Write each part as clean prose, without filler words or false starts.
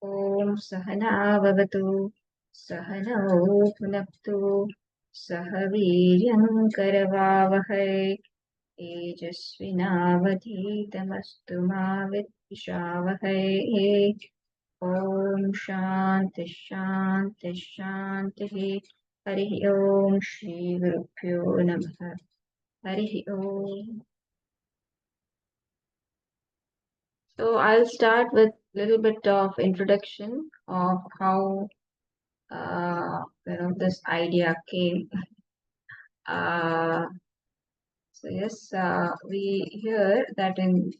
Om Sahana Bhavatu Sahana Bhunaktu Sahaviryam Karavavahai Tejasvinavadhitamastu ma Vidvishavahai. Om Shanti Shanti Shanti. Hari Om Shri Gurubhyo Namaha. Hari Om. So I'll start with a little bit of introduction of how this idea came. So yes, we hear that in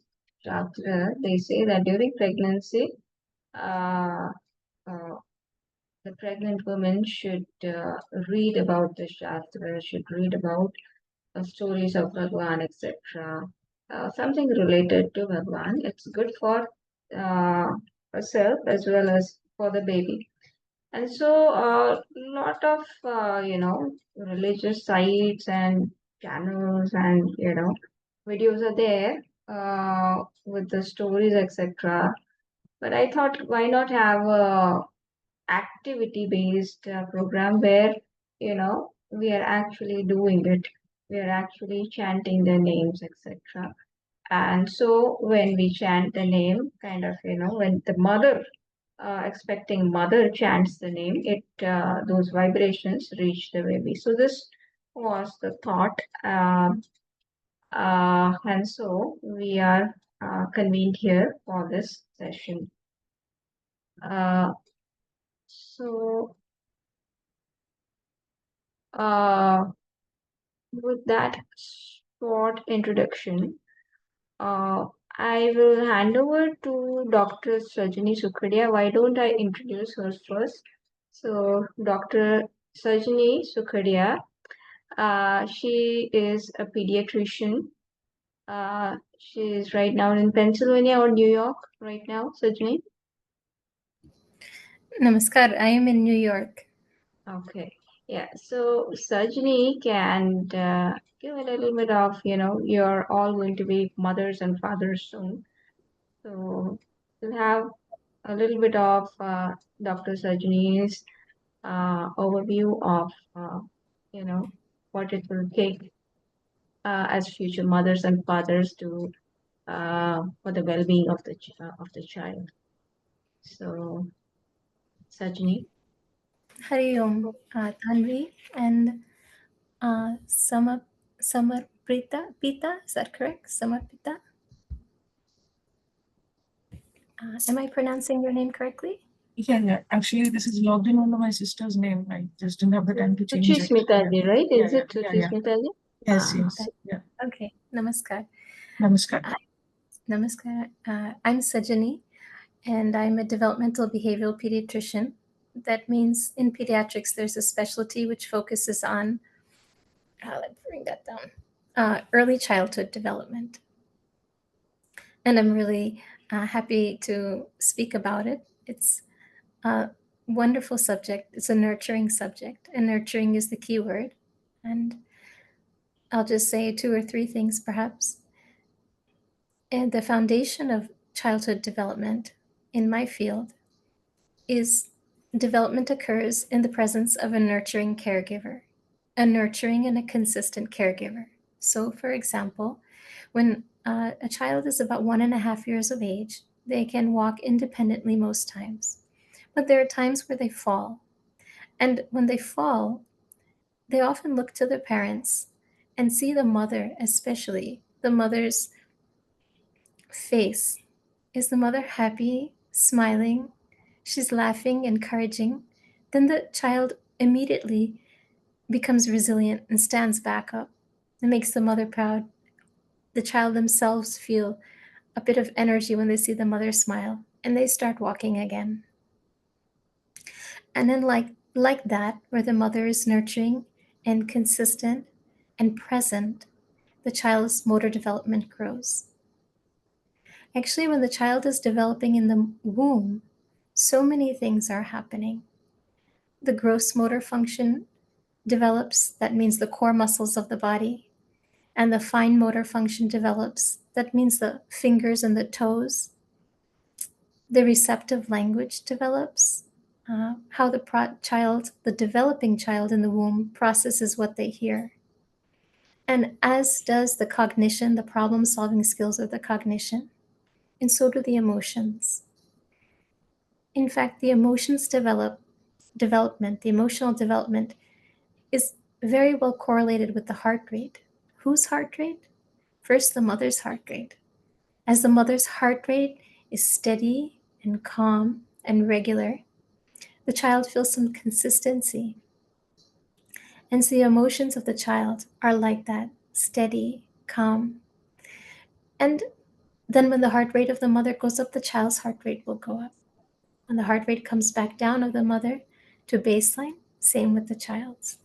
Shastra they say that during pregnancy, uh, uh, the pregnant woman should read about the Shastra, should read about stories of Bhagwan, etc. Something related to Bhagwan. It's good for uh, herself as well as for the baby. And so a lot of, religious sites and channels and, videos are there with the stories, etc. But I thought, why not have a activity-based program where, we are actually doing it. We are actually chanting their names, etc. And so when we chant the name, kind of, when the mother expecting mother chants the name, it those vibrations reach the baby. So this was the thought, and so we are convened here for this session. Uh, so uh, with that short introduction, I will hand over to Dr. Sajani Sukhadia. Why don't I introduce her first? So, Dr. Sajani Sukhadia, she is a pediatrician. She is right now in Pennsylvania or New York right now, Sajani? Namaskar, I am in New York. Okay. Yeah, so Sajani can give a little bit of, you're all going to be mothers and fathers soon. So we'll have a little bit of Dr. Sajani's overview of, what it will take as future mothers and fathers to for the well-being of the child. So, Sajani. Hari Om, Tanvi and Samarprita Pita, is that correct? Samarpita? Am I pronouncing your name correctly? Yeah. Actually, this is logged in under my sister's name. I just didn't have the time to change it. Suchismitaji, right? Is it Suchismitaji? Yes, yes. Yeah. Okay, Namaskar. Namaskar. Namaskar. I'm Sajani, and I'm a developmental behavioral pediatrician. That means in pediatrics, there's a specialty which focuses on, let's bring that down, early childhood development. And I'm really happy to speak about it. It's a wonderful subject. It's a nurturing subject, and nurturing is the key word. And I'll just say 2 or 3 things perhaps. And the foundation of childhood development in my field is development occurs in the presence of a nurturing caregiver, a nurturing and a consistent caregiver. So, for example, when a child is about 1.5 years of age, they can walk independently most times. But there are times where they fall. And when they fall, they often look to their parents and see the mother, especially the mother's face. Is the mother happy, smiling? She's laughing, encouraging. Then the child immediately becomes resilient and stands back up. It makes the mother proud. The child themselves feel a bit of energy when they see the mother smile, and they start walking again. And then like that, where the mother is nurturing and consistent and present, the child's motor development grows. Actually, when the child is developing in the womb, so many things are happening. The gross motor function develops, that means the core muscles of the body, and the fine motor function develops, that means the fingers and the toes. the receptive language develops, how the developing child in the womb processes what they hear. And as does the cognition, the problem-solving skills of the cognition, and so do the emotions. In fact, the emotions development, the emotional development is very well correlated with the heart rate. Whose heart rate? First, the mother's heart rate. As the mother's heart rate is steady and calm and regular, the child feels some consistency. And so the emotions of the child are like that, steady, calm. And then when the heart rate of the mother goes up, the child's heart rate will go up. When the heart rate comes back down of the mother to baseline, same with the child's.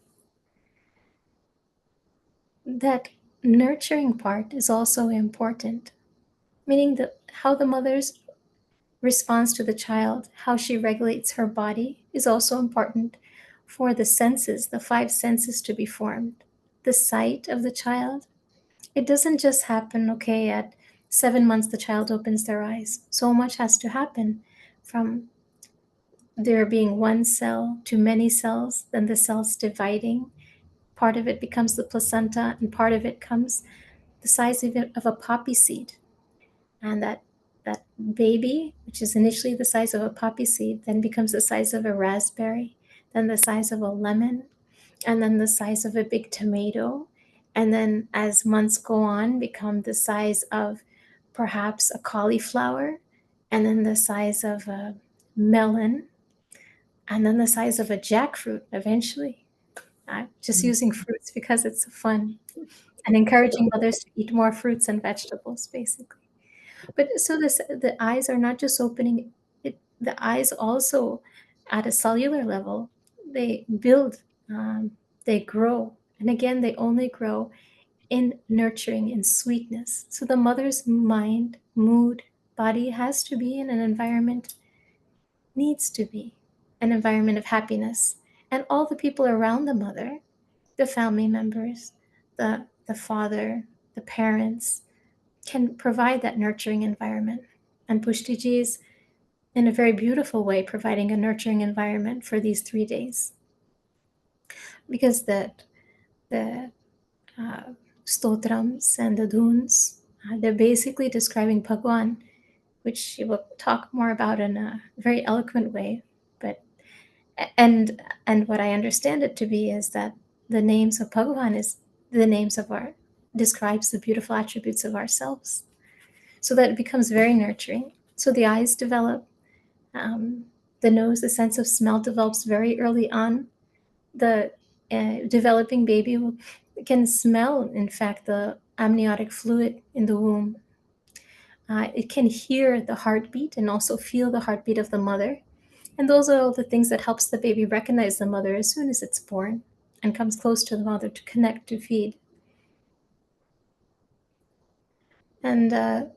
That nurturing part is also important, meaning that how the mother's response to the child, how she regulates her body, is also important for the senses, the 5 senses to be formed. The sight of the child, it doesn't just happen, okay, at 7 months the child opens their eyes. So much has to happen from there being one cell to many cells, then the cells dividing. Part of it becomes the placenta, and part of it comes the size of a poppy seed. And that baby, which is initially the size of a poppy seed, then becomes the size of a raspberry, then the size of a lemon, and then the size of a big tomato. And then as months go on, become the size of perhaps a cauliflower, and then the size of a melon, and then the size of a jackfruit eventually. I'm just using fruits because it's fun and encouraging others to eat more fruits and vegetables, basically. But so the eyes are not just opening, the eyes also at a cellular level, they build, they grow. And again, they only grow in nurturing and sweetness. So the mother's mind, mood, body has to be in an environment, needs to be an environment of happiness. And all the people around the mother, the family members, the father, the parents, can provide that nurturing environment. And Pushtiji is, in a very beautiful way, providing a nurturing environment for these 3 days. Because the stotrams and the dhuns, they're basically describing Bhagwan, which she will talk more about in a very eloquent way. But and what I understand it to be is that the names of Bhagwan is the names of our, describes the beautiful attributes of ourselves. So that it becomes very nurturing. So the eyes develop, the nose, the sense of smell develops very early on. The developing baby can smell, in fact, the amniotic fluid in the womb. It can hear the heartbeat and also feel the heartbeat of the mother. And those are all the things that helps the baby recognize the mother as soon as it's born and comes close to the mother to connect, to feed. And the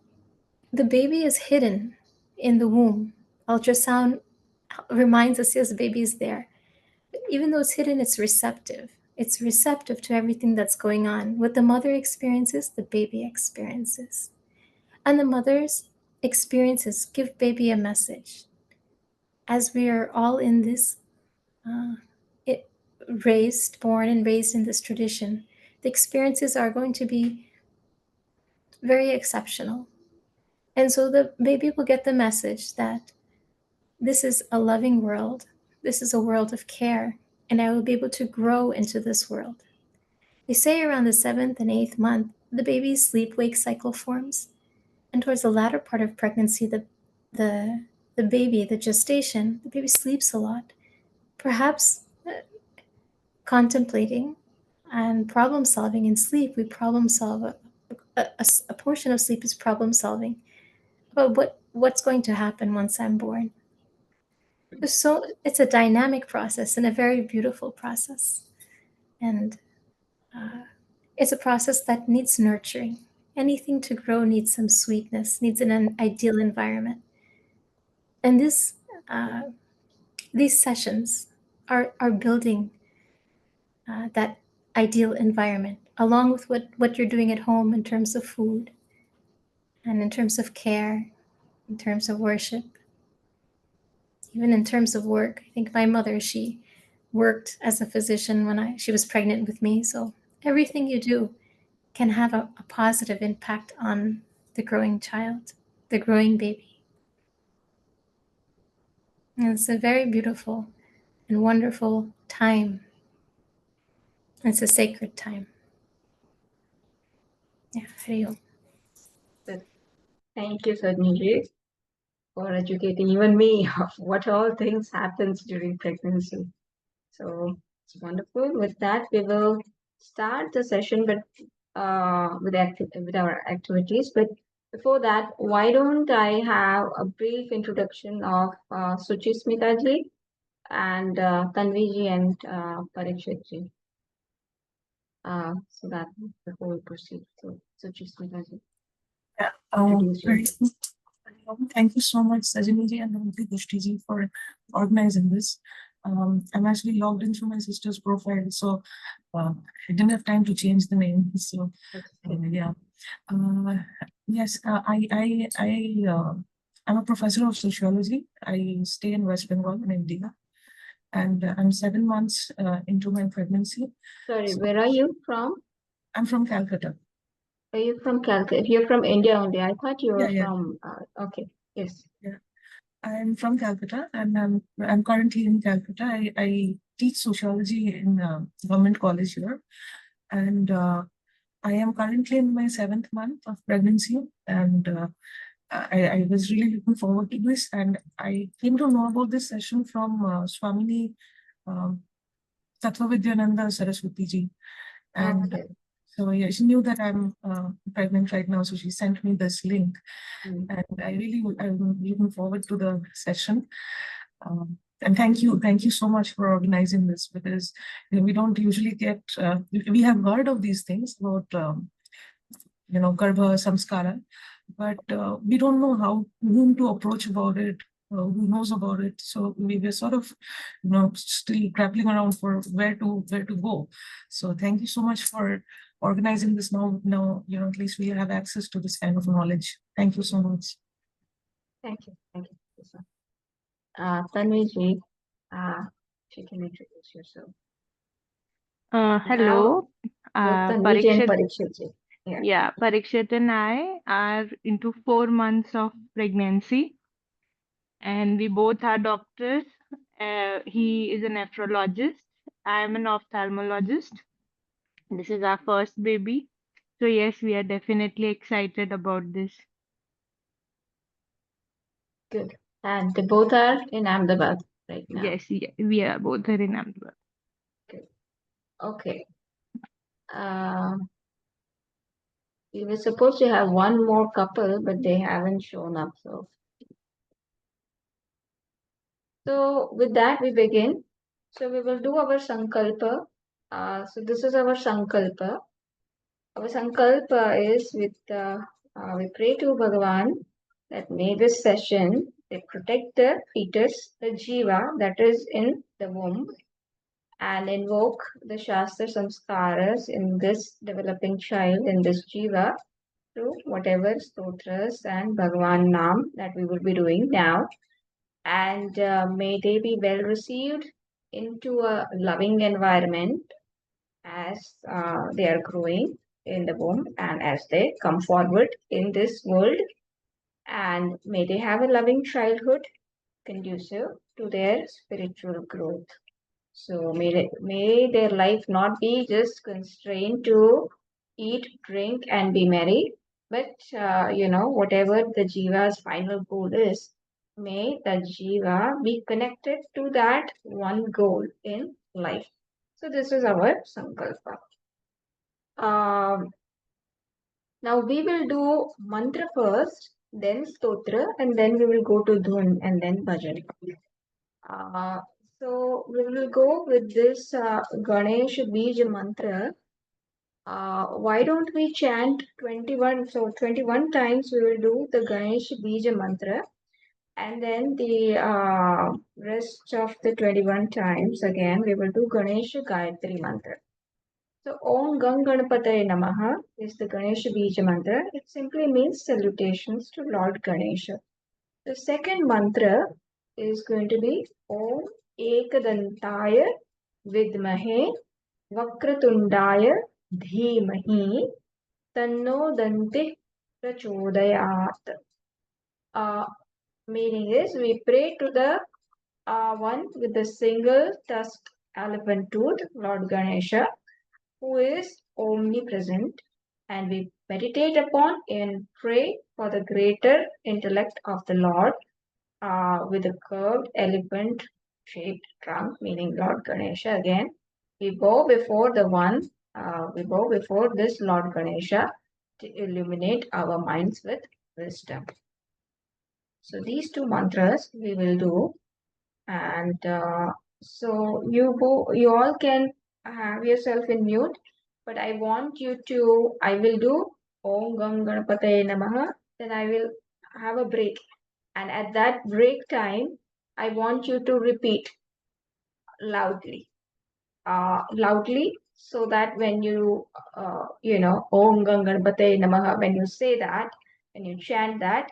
baby is hidden in the womb. Ultrasound reminds us, yes, the baby is there. But even though it's hidden, it's receptive. It's receptive to everything that's going on. What the mother experiences, the baby experiences. And the mother's experiences give baby a message. As we are all in this, born and raised in this tradition, the experiences are going to be very exceptional. And so the baby will get the message that this is a loving world. This is a world of care, and I will be able to grow into this world. They say around the 7th and 8th month, the baby's sleep-wake cycle forms, and towards the latter part of pregnancy, the baby, the gestation, the baby sleeps a lot, perhaps contemplating and problem solving. In sleep, we problem solve. A portion of sleep is problem solving about what's going to happen once I'm born. So it's a dynamic process and a very beautiful process. And it's a process that needs nurturing. Anything to grow needs some sweetness, needs an ideal environment. And these sessions are building that ideal environment, along with what you're doing at home in terms of food and in terms of care, in terms of worship. even in terms of work. I think my mother, she worked as a physician when she was pregnant with me. So everything you do can have a positive impact on the growing child, the growing baby. And it's a very beautiful and wonderful time. It's a sacred time. Yeah, Hari Om. Thank you, Sajani, for educating even me of what all things happens during pregnancy. So it's wonderful. With that, we will start the session, but with our activities. But before that, why don't I have a brief introduction of Suchismita ji and Tanvi ji and Parikshit ji. So that before we proceed, so Suchismita ji. Yeah. Introduce yourself. Thank you so much, Sajani ji and Gushti ji, for organizing this. I'm actually logged into my sister's profile, so I didn't have time to change the name. So yeah. Yes, I'm a professor of sociology. I stay in West Bengal in India, and I'm 7 months into my pregnancy. Sorry, where are you from? I'm from Calcutta. Are you from Calcutta? You're from India only. I thought you were Yeah. from. Okay, yes. Yeah, I'm from Calcutta, and I'm currently in Calcutta. I teach sociology in government college here, and I am currently in my 7th month of pregnancy, and I was really looking forward to this, and I came to know about this session from Swamini Tattvavidyananda Saraswati ji, and Okay. so yeah, she knew that I'm pregnant right now, so she sent me this link, Mm. and I'm looking forward to the session. And thank you so much for organizing this, because we don't usually get. We have heard of these things about Garbha Samskara, but we don't know whom to approach about it, who knows about it. So we were sort of, still grappling around for where to go. So thank you so much for organizing this. Now, at least we have access to this kind of knowledge. Thank you so much. Thank you. Tanvi ji, she can introduce yourself. Hello, Tanvi ji and Parikshit. Parikshit ji. Yeah, Parikshit and I are into 4 months of pregnancy, and we both are doctors. He is a nephrologist. I am an ophthalmologist. This is our first baby. So yes, we are definitely excited about this. Good. And they both are in Ahmedabad right now. Yes, we are both are in Ahmedabad. Okay. We were supposed to have one more couple, but they haven't shown up. So with that, we begin. So we will do our Sankalpa. So this is our Sankalpa. Our Sankalpa is we pray to Bhagavan that may this session they protect the fetus, the jiva that is in the womb, and invoke the Shastra Samskaras in this developing child, in this jiva, through whatever stotras and Bhagavan Nam that we will be doing now. And may they be well received into a loving environment as they are growing in the womb and as they come forward in this world. And may they have a loving childhood conducive to their spiritual growth. So may their life not be just constrained to eat, drink, and be merry, but whatever the jiva's final goal is, may the jiva be connected to that one goal in life. So this is our sankalpa. Now we will do mantra first, then stotra, and then we will go to dhun and then bhajan. So we will go with this Ganesha Bija mantra. Why don't we chant 21? So 21 times we will do the Ganesha Bija mantra, and then the rest of the 21 times again we will do Ganesha Gayatri mantra. So Om Gang Ganapataye Namaha is the Ganesha Bija mantra. It simply means salutations to Lord Ganesha. The second mantra is going to be Om Ekadantaya Vidmahe Vakratundaya Dhimahi Tanno Danti Prachodayat. Meaning is, we pray to the one with the single tusked elephant tooth, Lord Ganesha, who is omnipresent, and we meditate upon and pray for the greater intellect of the Lord with a curved elephant shaped trunk, meaning Lord Ganesha. Again, we bow before the one, we bow before this Lord Ganesha to illuminate our minds with wisdom. So these two mantras we will do, and so you all can have yourself in mute, but I want you to, I will do Om Gam Ganapataye Namaha, then I will have a break, and at that break time I want you to repeat loudly, so that when you Om Gam Ganapataye Namaha, when you say that, when you chant that,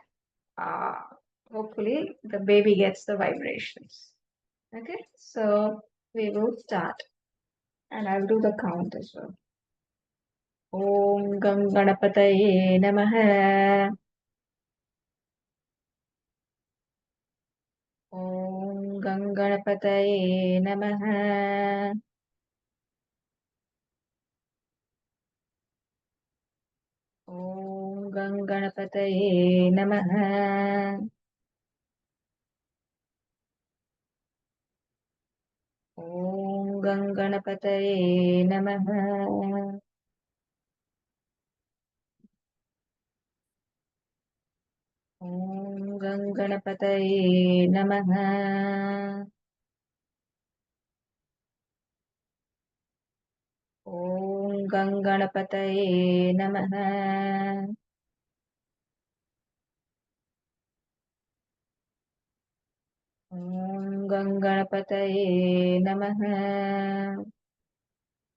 hopefully the baby gets the vibrations. Okay, so we will start, and I'll do the count as well. Om Gam Ganapataye Namaha. Om Gam Ganapataye Namaha. Om Gam Ganapataye Namaha. Om Gam Ganapataye Namaha. Om Gam Ganapataye Namaha. Om Gam Ganapataye Namaha. Om Gam Ganapataye Namaha. Om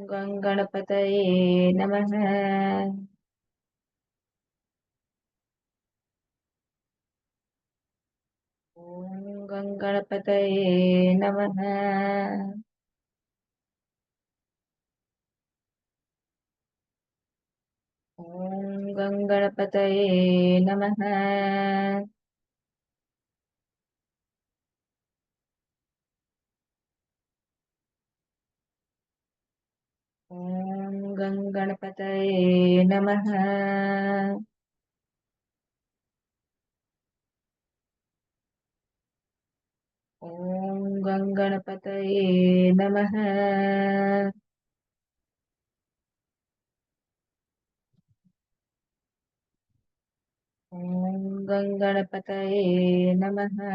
Gam Ganapataye Namaha. Om Gam Ganapataye Namaha. Om Gam Ganapataye Namaha. Om Gam Ganapataye Namaha. Om Gam Ganapataye Namaha. Om Gam Ganapataye Namaha.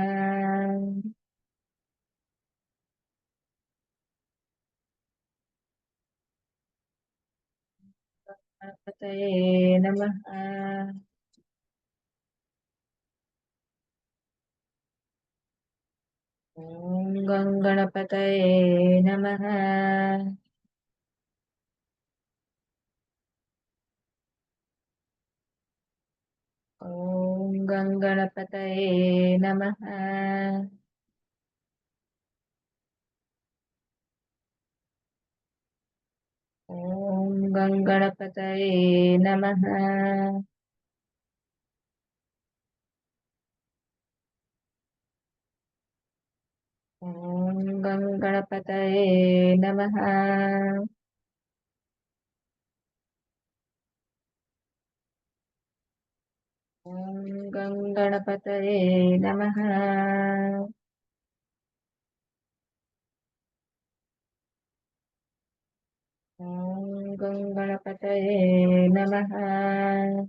Ganapataye Namaha. Om Gam Ganapataye Namaha. Om Gam Ganapataye Namaha. Om Gam Ganapataye Namaha. Om Gam Ganapataye Namaha. Om Gam Ganapataye Namaha. Om Gam Ganapataye Namaha.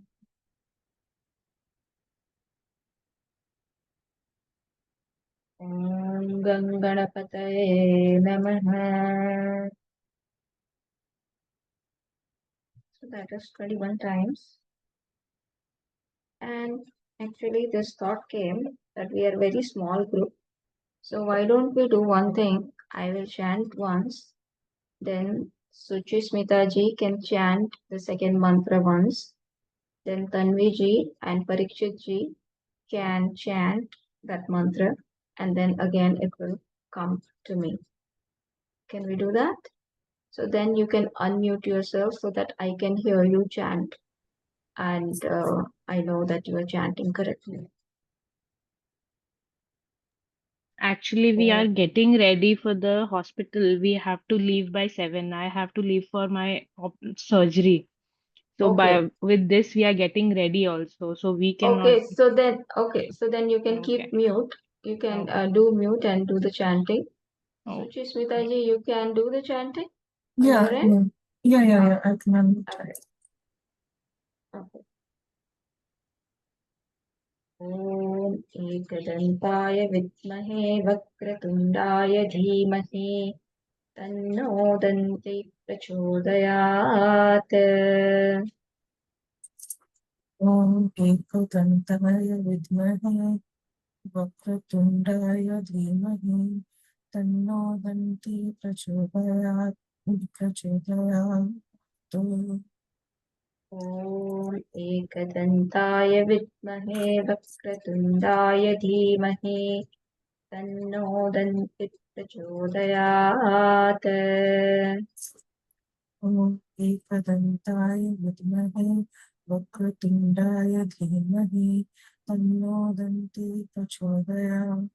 Om Gam Ganapataye Namaha. So that is 21 times. And actually this thought came that we are a very small group. So why don't we do one thing? I will chant once, then Suchi Smita ji can chant the second mantra once, then Tanvi ji and Parikshit ji can chant that mantra, and then again it will come to me. Can we do that? So then you can unmute yourself so that I can hear you chant, and I know that you are chanting correctly. Actually, we are getting ready for the hospital. We have to leave by 7. I have to leave for my surgery. So Okay. with this, we are getting ready also. So we cannot. Okay, so then you can keep Okay. mute. You can Okay. do mute and do the chanting. Oh, Suchi Smita ji, you can do the chanting on Yeah, your end? yeah. I can unmute. Okay. Okay. ॐ एकदन्ताय विद्महे वक्रतुण्डाय धीमहि तन्नो दन्ति प्रचोदयात् ॐ एकदन्ताय विद्महे वक्रतुण्डाय धीमहि तन्नो दन्ति प्रचोदयात् ॐ एकदन्ताय विद्महे वक्रतुण्डाय धीमहि तन्नो दन्ति प्रचोदयात् ॐ एकदन्ताय विद्महे वक्रतुण्डाय धीमहि तन्नो दन्ति प्रचोदयात्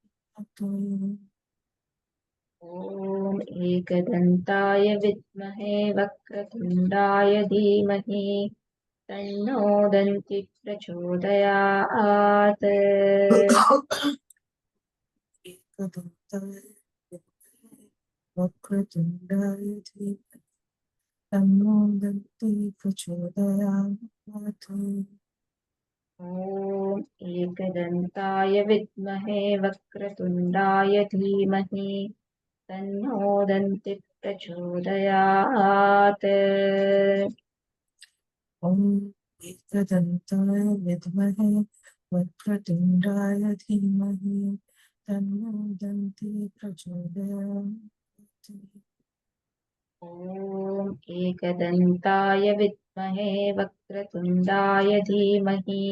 ॐ एकदन्ताय विद्महे वक्रतुण्डाय धीमहि तन्नो दन्ति प्रचोदयात् एकदन्ताय विद्महे वक्रतुण्डाय धीमहि तन्नो दन्ति प्रचोदयात् ॐ एकदन्ताय विद्महे वक्रतुण्डाय धीमहि तन्नो दन्ति प्रचोदयात् ॐ एकदन्ताय विद्महे वक्रतुण्डाय धीमहि तन्नो दन्ति प्रचोदयात् ॐ एकदन्ताय विद्महे वक्रतुण्डाय धीमहि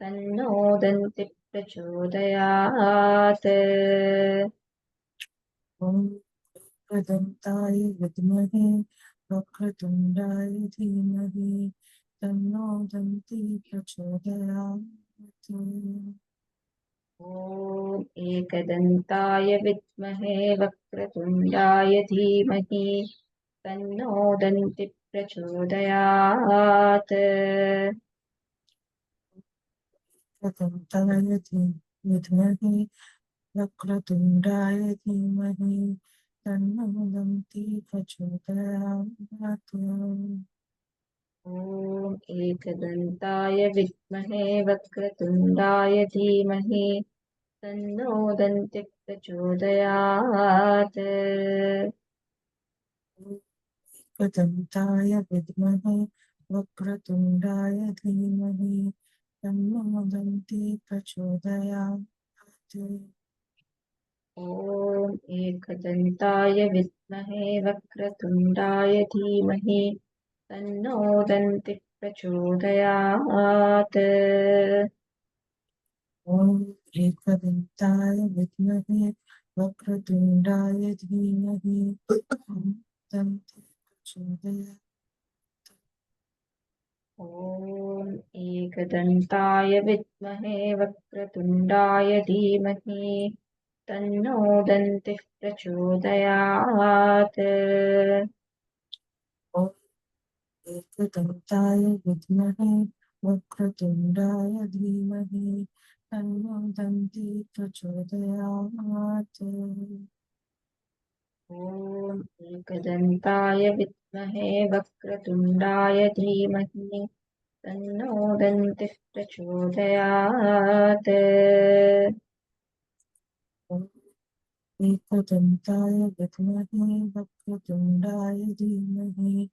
तन्नो दन्ति प्रचोदयात् ॐ एकदन्ताय विद्महे वक्रतुण्डाय धीमहि तन्नो दन्ति प्रचोदयात् ॐ एकदन्ताय विद्महे वक्रतुण्डाय धीमहि तन्नो दन्ति प्रचोदयात् एकदन्ताय विद्महे वक्रतुण्डाय धीमहि तन्नो दन्ति प्रचोदयात् ॐ एकदन्ताय विद्महे वक्रतुण्डाय धीमहि तन्नो दन्ति प्रचोदयात् एकदन्ताय विद्महे वक्रतुण्डाय धीमहि तन्नो दन्ति प्रचोदयात् ॐ एकदन्ताय विद्महे वक्रतुण्डाय धीमहि तन्नो दन्ति प्रचोदयात् ॐ एकदन्ताय विद्महे वक्रतुण्डाय धीमहि दन्ति प्रचोदयात् ॐ एकदन्ताय विद्महे वक्रतुण्डाय धीमहि तन्नो दन्ति प्रचोदयात् ॐ एकदन्ताय विद्महे वक्रतुण्डाय धीमहि तन्नो दन्ति प्रचोदयात् ॐ एकदन्ताय विद्महे वक्रतुण्डाय धीमहि तन्नो दन्ति प्रचोदयात् ॐ एकदन्ताय विद्महे वक्रतुण्डाय धीमहि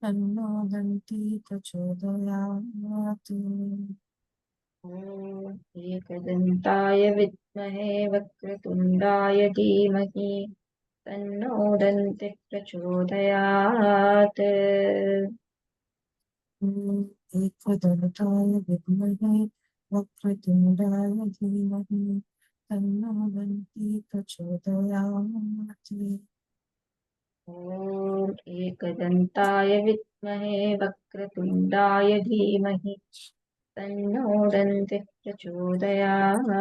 तन्नो दन्ति प्रचोदयात् ॐ एकदन्ताय विद्महे वक्रतुण्डाय धीमहि तन्नो दन्ति प्रचोदयात् एकदन्ताय विद्महे वक्रतुण्डाय धीमहि तन्नो दन्ति प्रचोदयात्। ॐ एकदन्ताय विद्महे वक्रतुण्डाय धीमहि तन्नो दन्तिः प्रचोदयात्।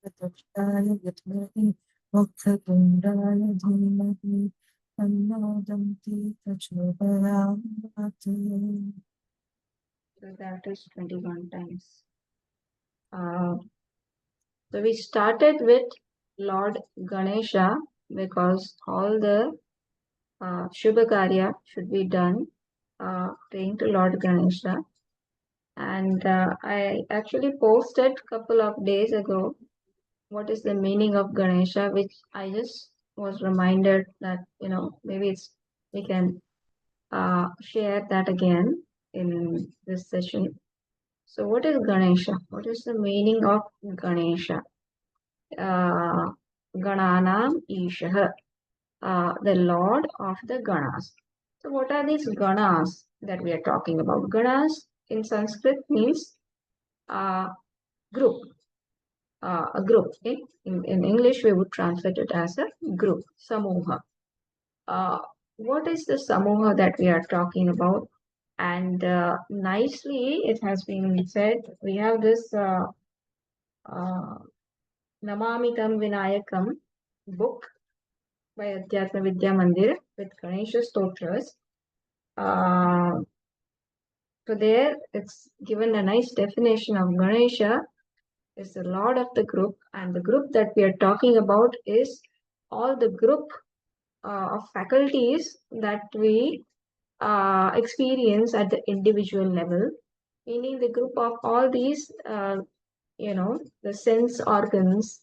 एकदन्ताय विद्महे वक्रतुण्डाय धीमहि तन्नो दन्ति प्रचोदयात्। So that is 21 times. So we started with Lord Ganesha because all the Shubha Karya should be done praying to Lord Ganesha. And I actually posted a couple of days ago what is the meaning of Ganesha, which I just was reminded that, maybe we can share that again in this session. So what is Ganesha? What is the meaning of Ganesha? Gananam Ishah, the Lord of the Ganas. So what are these Ganas that we are talking about? Ganas in Sanskrit means group. A group. In English, we would translate it as a group, samoha. What is the samoha that we are talking about? And nicely, it has been said, we have this Namamikam Vinayakam book by Adhyatma Vidya Mandir with Ganesha Stotras. So there, it's given a nice definition of Ganesha is the Lord of the group, and the group that we are talking about is all the group of faculties that we experience at the individual level, meaning the group of all these, the sense organs,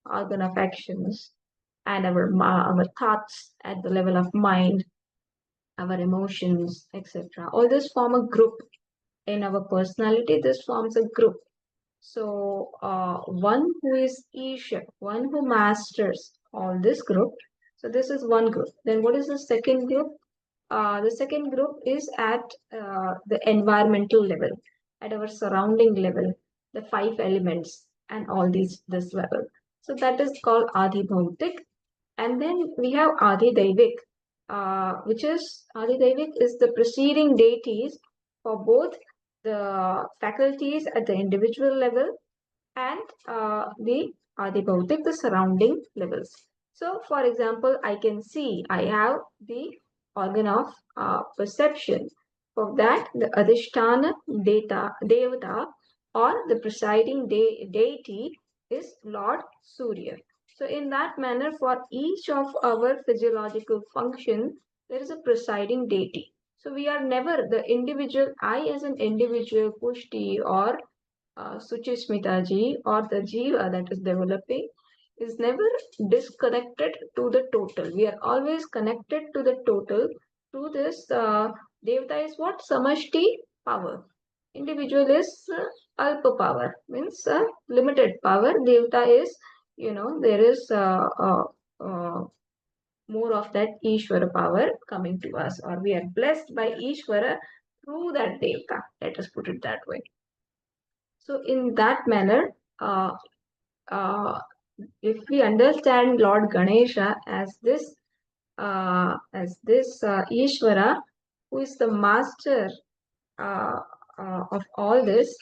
organ of actions, and our thoughts at the level of mind, our emotions, etc. All this form a group. In our personality, this forms a group. So one who is Isha, one who masters all this group. So this is one group. Then what is the second group? The second group is at the environmental level, at our surrounding level, the 5 elements and all this level. So that is called Adi Bhautik. And then we have Adi Daivik, which is Adi Daivik is the preceding deities for both the faculties at the individual level and the Adi Bhautik, the surrounding levels. So, for example, I can see I have the organ of perception. For that, the Adhisthana Devata or the presiding deity is Lord Surya. So, in that manner, for each of our physiological function, there is a presiding deity. So, we are never the individual, I as an individual, Pushti or Suchishmita ji or the jiva that is developing is never disconnected to the total. We are always connected to the total through this. Devata is what? Samashti power. Individual is alpa power, means limited power. Devata is, there is more of that Ishvara power coming to us, or we are blessed by Ishvara through that Devata. Let us put it that way. So in that manner, if we understand Lord Ganesha as this Ishvara, who is the master of all this,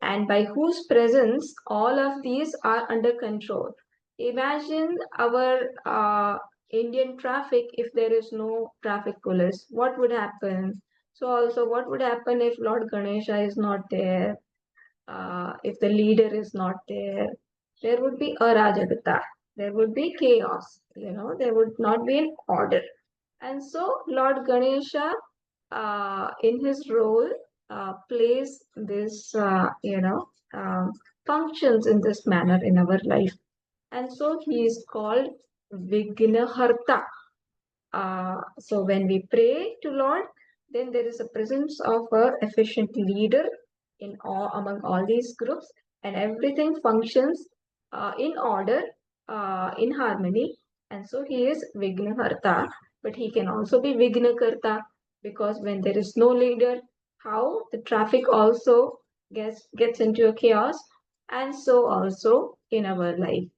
and by whose presence all of these are under control. Imagine our Indian traffic if there is no traffic police. What would happen? So also, what would happen if Lord Ganesha is not there? If the leader is not there, there would be arajagata, there would be chaos, there would not be an order. And so Lord Ganesha, in his role, plays this, functions in this manner in our life. And so he is called Vignaharta. So when we pray to Lord, then there is a presence of a efficient leader among all these groups, and everything functions in order, in harmony. And so he is Vignaharta. but he can also be Vignakarta, because when there is no leader, how the traffic also gets into a chaos, and so also in our life,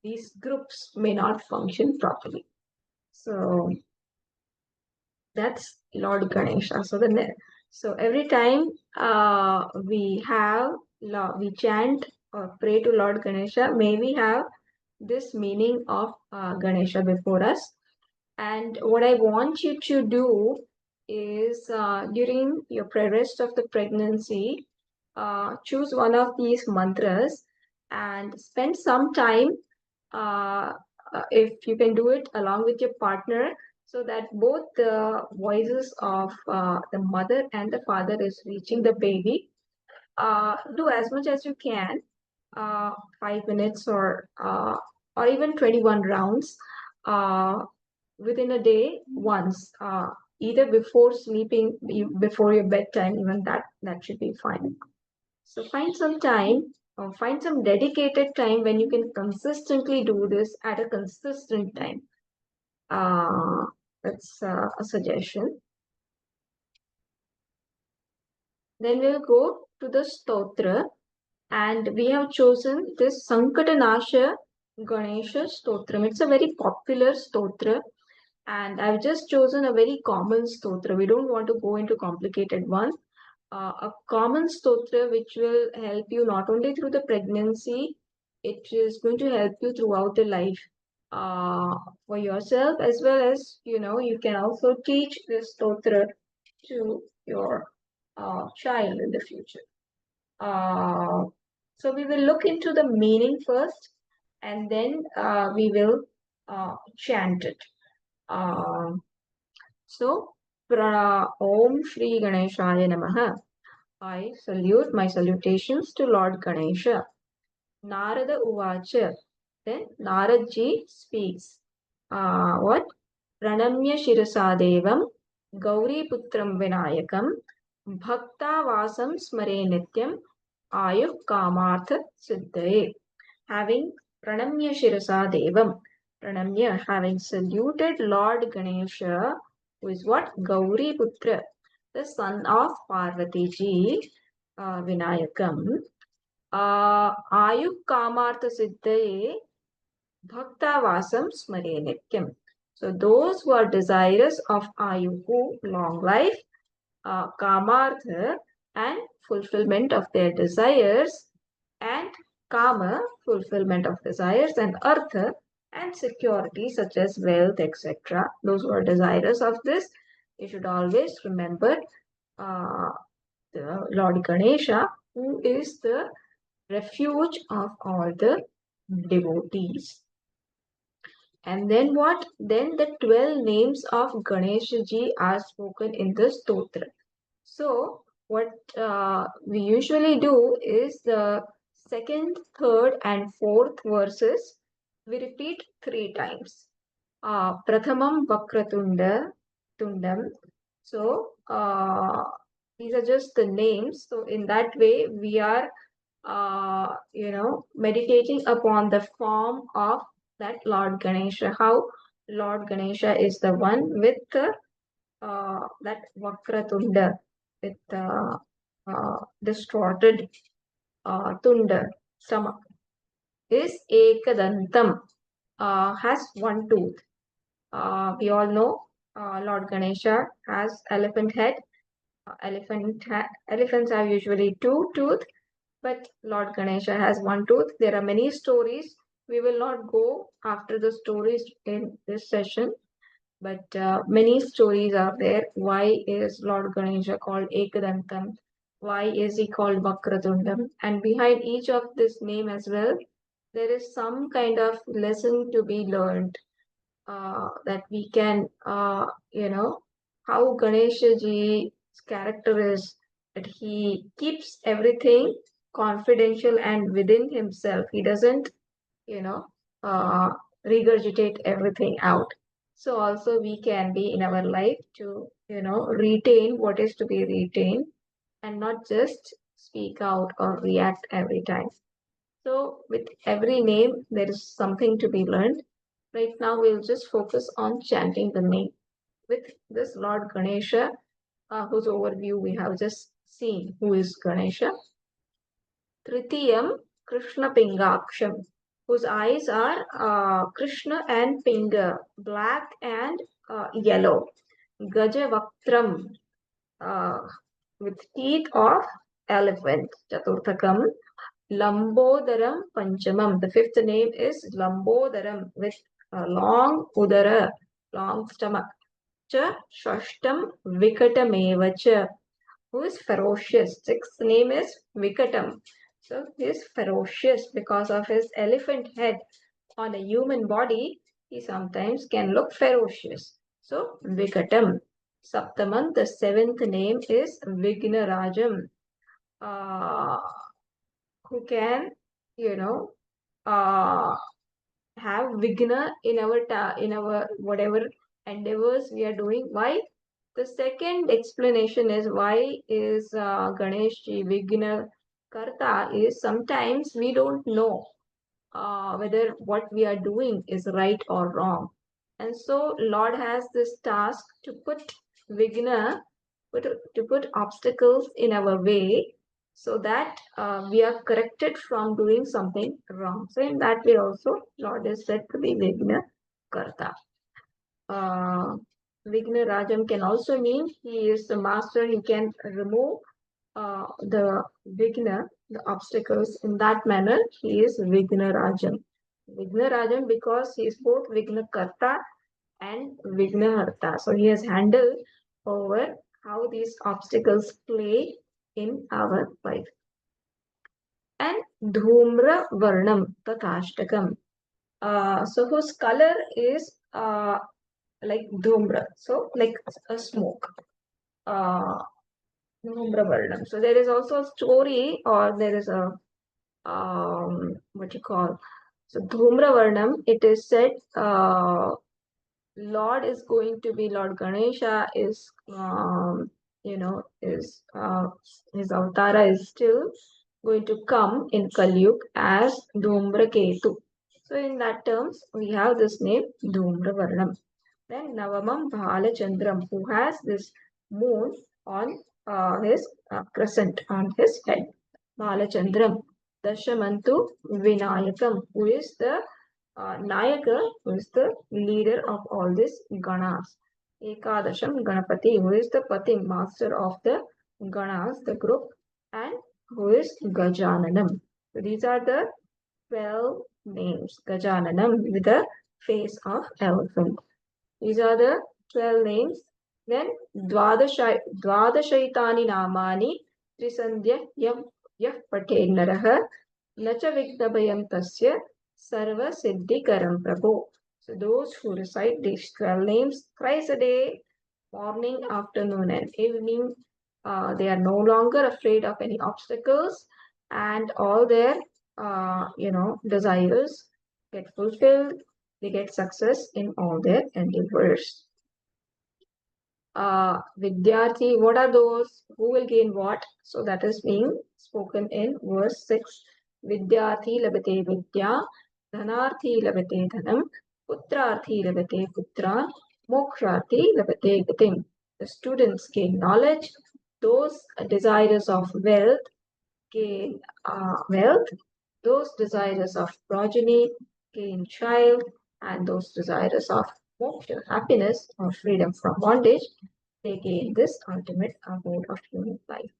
these groups may not function properly. So that's Lord Ganesha. So every time we chant or pray to Lord Ganesha, may we have this meaning of Ganesha before us. And what I want you to do is during your rest of the pregnancy, choose one of these mantras and spend some time, if you can do it along with your partner, so that both the voices of the mother and the father is reaching the baby. Do as much as you can, 5 minutes or even 21 rounds within a day once, either before sleeping, before your bedtime, even that should be fine. So find some time, or find some dedicated time when you can consistently do this at a consistent time. That's a suggestion. Then we'll go to the stotra, and we have chosen this Sankatnashan Ganesha Stotra. It's a very popular stotra, and I've just chosen a very common stotra. We don't want to go into complicated one. A common stotra which will help you not only through the pregnancy, it is going to help you throughout the life, for yourself, as well as, you can also teach this stotra to your child in the future. So we will look into the meaning first, and then we will chant it. So, Om Shri Ganeshaya Namaha. I salute my salutations to Lord Ganesha. Narada Uvacha. Then Naradji speaks. What? Pranamya Shirasadevam Gauri Putram Vinayakam Bhakta Vasam Smare Nityam Ayuh Kamartha Siddhaye. Having Pranamya Shirasadevam, Pranamya, having saluted Lord Ganesha, who is what? Gauri Putra, the son of Parvati ji, Vinayakam, Ayuk Kamartha Siddhaye, Bhakta Vasam Smare Nityam. So those who are desirous of Ayuhu, long life, Kamartha, and fulfillment of their desires, and Kama, fulfillment of desires, and Artha, and security such as wealth, etc. Those who are desirous of this, you should always remember the Lord Ganesha, who is the refuge of all the devotees. And then what? Then the 12 names of Ganesha ji are spoken in the stotra. So what we usually do is the second, third, and fourth verses we repeat 3 times. Prathamam Vakratunda Tundam. So these are just the names. So in that way we are meditating upon the form of that Lord Ganesha, how Lord Ganesha is the one with that Vakratunda, with distorted Tunda, stomach, is Ekadantam, has one tooth. We all know Lord Ganesha has elephant head. Elephants have usually 2 teeth, but Lord Ganesha has 1 tooth. There are many stories. We will not go after the stories in this session, but many stories are there. Why is Lord Ganesha called Ekadantam? Why is he called Vakratundam? And behind each of this name as well, there is some kind of lesson to be learned, that we can, how Ganesha ji's character is, that he keeps everything confidential and within himself. He doesn't, regurgitate everything out. So also we can be in our life to, retain what is to be retained and not just speak out or react every time. So with every name, there is something to be learned. Right now, we'll just focus on chanting the name. With this Lord Ganesha, whose overview we have just seen, who is Ganesha. Tritiyam Krishna Pingaksham, whose eyes are Krishna and Pinga, black and yellow. Gajavaktram, with teeth of elephant. Chaturthakam. Lambodaram Panchamam. The fifth name is Lambodaram, with long udara, long stomach. Cha Shashtam Vikatamevacha, who is ferocious. Sixth name is Vikatam. So he is ferocious because of his elephant head on a human body. He sometimes can look ferocious. So Vikatam. Saptaman, the seventh name is Vignarajam, who can, have Vigna in our whatever endeavors we are doing. Why? The second explanation is why is Ganesh Ji Vigna Karta is sometimes we don't know whether what we are doing is right or wrong. And so Lord has this task to put Vigna, to put obstacles in our way so that we are corrected from doing something wrong. So in that way also, Lord is said to be Vigna Karta. Vigna Rajam can also mean he is the master. He can remove the Vigna, the obstacles. In that manner, he is Vigna Rajam. Vigna Rajam because he is both Vigna Karta and Vigna Harta. So he has handled over how these obstacles play in our life. And Dhumra Varnam Tathashtakam. So whose color is like Dhumra, so like a smoke. Dhumra Varnam. So there is also a story, or there is a what you call. So Dhumra Varnam, it is said Lord is going to be Lord Ganesha is his avatara is still going to come in Kalyug as Dhumra Ketu. So in that terms, we have this name Dhumra Varnam. Then Navamam Bhalachandram, who has this moon on his crescent on his head. Bhalachandram. Dashamantu Vinayakam, who is the Nayaka, who is the leader of all these Ganas. Ekadasham Ganapati, who is the Pati, master of the Ganas, the group, and who is Gajananam. So these are the 12 names. Gajananam with the face of elephant. These are the 12 names. Then Dvadashaitani Namani Trisandhya Yah Patel Naraha Nacha Vigdabhayam Tasya Sarva Siddhikaram Prabhu. So those who recite these 12 names thrice a day, morning, afternoon, and evening, they are no longer afraid of any obstacles, and all their desires get fulfilled. They get success in all their endeavors. Vidyarthi, what are those? Who will gain what? So that is being spoken in verse 6. Vidyarthi labate vidya, dhanarthi labate dhanam, putrarthi labate putra, moksharthi labate gatim. The students gain knowledge. Those desirous of wealth gain wealth. Those desirous of progeny gain child, and those desirous of moksha, happiness or freedom from bondage, they gain this ultimate abode of human life.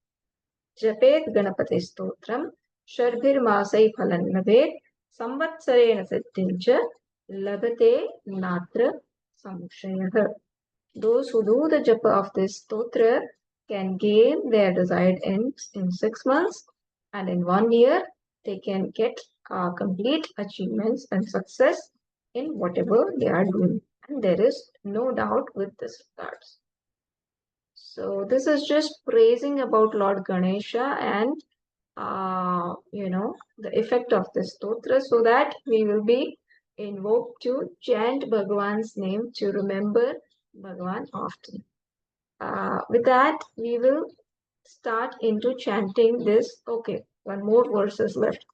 Japet Ganapati Stotram, Sharbhir Masai Phalan Labet, Samvatsarena Siddhincha, Labate Natra Samshayah. Those who do the japa of this stotra can gain their desired ends in 6 months, and in 1 year they can get complete achievements and success in whatever they are doing. And there is no doubt with this regards. So this is just praising about Lord Ganesha and the effect of this stotra, so that we will be invoked to chant Bhagavan's name, to remember Bhagavan often. With that, we will start into chanting this. Okay, one more verse is left.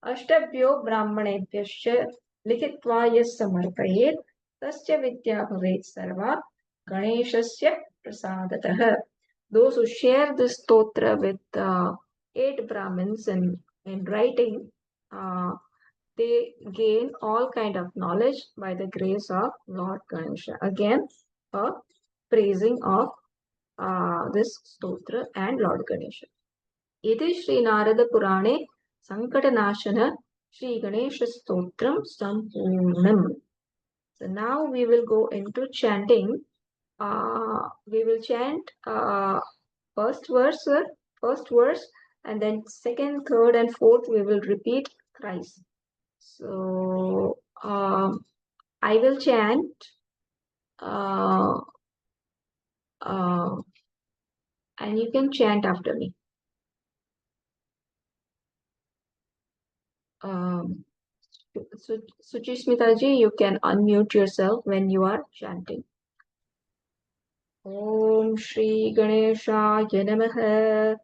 Ashtabhyo Brahmanebhyascha लिखित्वा यः समर्पयेत् तस्य विद्या भवेत् सर्वा गणेशस्य प्रसादतः. Those who share this stotra with 8 Brahmins in writing, they gain all kind of knowledge by the grace of Lord Ganesha. Again, a praising of this stotra and Lord Ganesha. Iti Sri Narada Purane Sankatnashan Shri Ganesha Stotram Sampurnam. So now we will go into chanting. We will chant first verse, and then second, third, and fourth we will repeat thrice. So I will chant and you can chant after me. Suchishmita ji, you can unmute yourself when you are chanting. Om Shri Ganeshaya Namaha.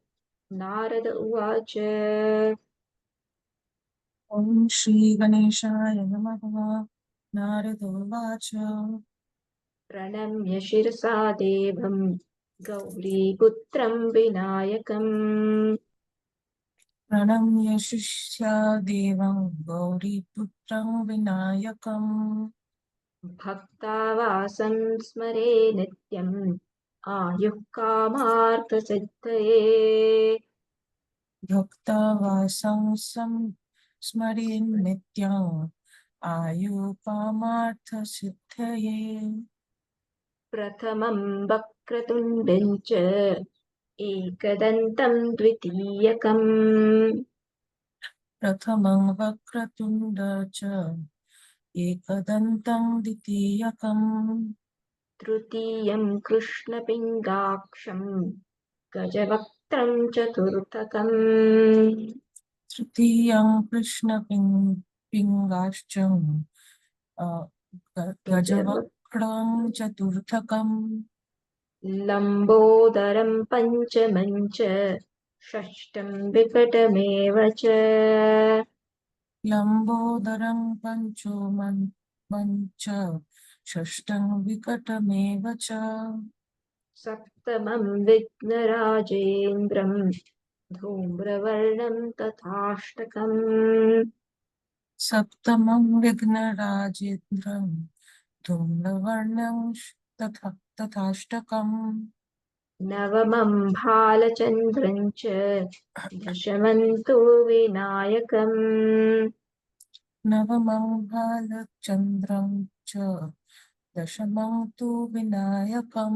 Narada Uvacha. Om Shri Ganeshaya Namaha. Narada Uvacha. Pranamya Shirasa Devam Gauri Putram Vinayakam. Pranamya Shishya Devam Gauri Putram Vinayakam. Bhaktavasam Smare Nityam Ayuh Kamartha Siddhaye. Bhaktavasam Smarin Nityam Ayu Pamartha Siddhaye. Prathamam Vakratundincha Ekadantam Dvitiyakam. Prathamam Vakratunda cha Ekadantam Ditiyakam. Trutiyam Krishna Pingaksham Gajavaktram Chaturthakam. Tritiyam Krishna Pingascham Gajavakram Chaturthakam. Lambodaram Panchamancha Shashtam Vikatameva cha. Lambodaram Pancho Mancha Shashtam Vikatameva cha. Saptamam Vignarajendram Dhumravarnam Tathashtakam. Saptamam Vignarajendram Dhumravarnam Tathashtakam. Navamam Bhalachandram cha Dashamantu Vinayakam. Navamam Bhalachandram cha Dashamam tu Vinayakam.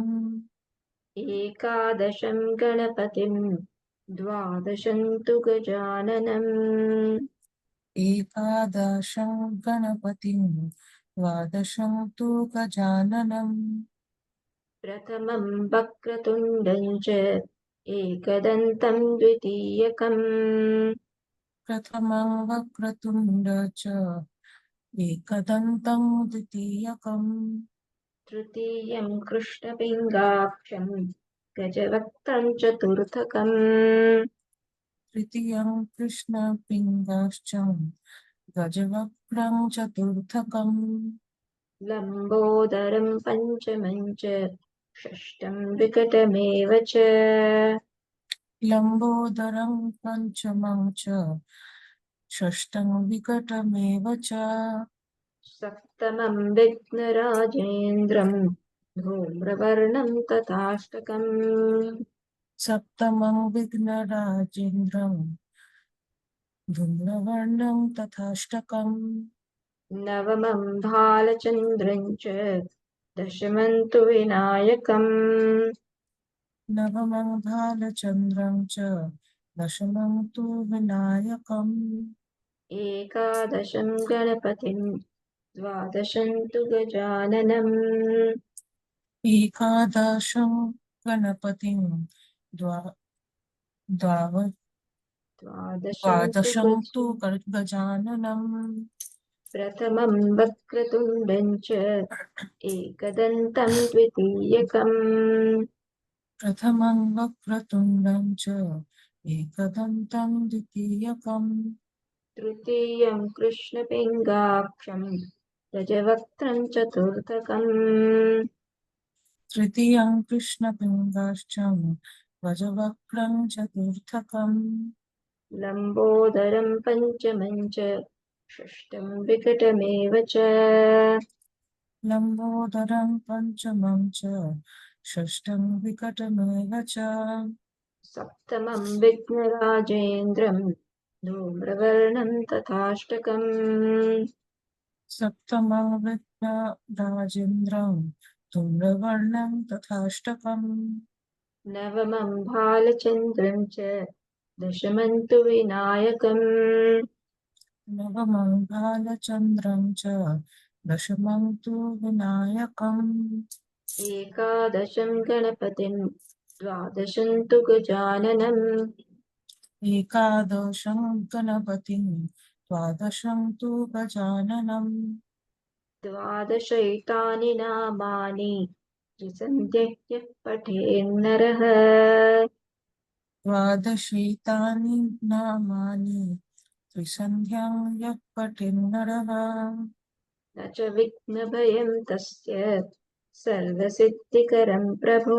Ekadasham Ganapatim Dvadasham tu Gajananam. Ekadasham Ganapatim Dvadasham tu Gajananam. Prathamam Vakratundam cha Ekadantam Dvitiyakam. Prathamam Vakratunda cha Ekadantam Ditiyakam. Trutiyam Krishna Pingaksham Gajavaktam Chaturthakam. Tritiyam Krishna Pingascham Gajavakram Chaturthakam. Lambodaram Panchamancha Shashtam Vikatameva cha. Lambodaram Panchamam cha Shashtam Vikatameva cha. Saptamam Vignarajendram Dhumravarnam Tathashtakam. Saptamam Vignarajendram Dhumravarnam Tathashtakam. Navamam Bhalachandram cha Dashamantu Vinayakam. Navamam Bhalachandram cha Dashamam tu Vinayakam. Ekadasham Ganapatim Dvadasham tu Gajananam. Ekadasham Ganapatim Dvadasham tu Dvadasham tu Gajananam. Prathamam Vakratundam cha Ekadantam Dvitiyakam. Prathamam Vakratundam cha Ekadantam Ditiyakam. तृतीयं कृष्णपिङ्गाक्षं गजवक्त्रं चतुर्थकम् तृतीयं कृष्णपिङ्गाक्षं गजवक्त्रं चतुर्थकम् लम्बोदरं पञ्चमं च षष्ठं विकटमेव च लम्बोदरं पञ्चमं च षष्ठं विकटमेव च सप्तमं विघ्नराजेन्द्रं धूम्रवर्णं तथाष्टकम् सप्तमं विघ्नराजेन्द्रं धूम्रवर्णं तथाष्टकम् नवमं भालचन्द्रं च दशमं तु विनायकम् नवमं बालचन्द्रं च दशमं तु विनायकम् एकादशं गणपतिं द्वादशं तु गजाननम् एकादशं गणपतिं द्वादशं तु गजाननम् द्वादशैतानि नामानि त्रिसन्ध्यः पठेन्नरः द्वादशैतानि नामानि त्रिसन्ध्यां यः पठेन्नरः न च विघ्नभयं तस्य सर्वसिद्धिकरं प्रभो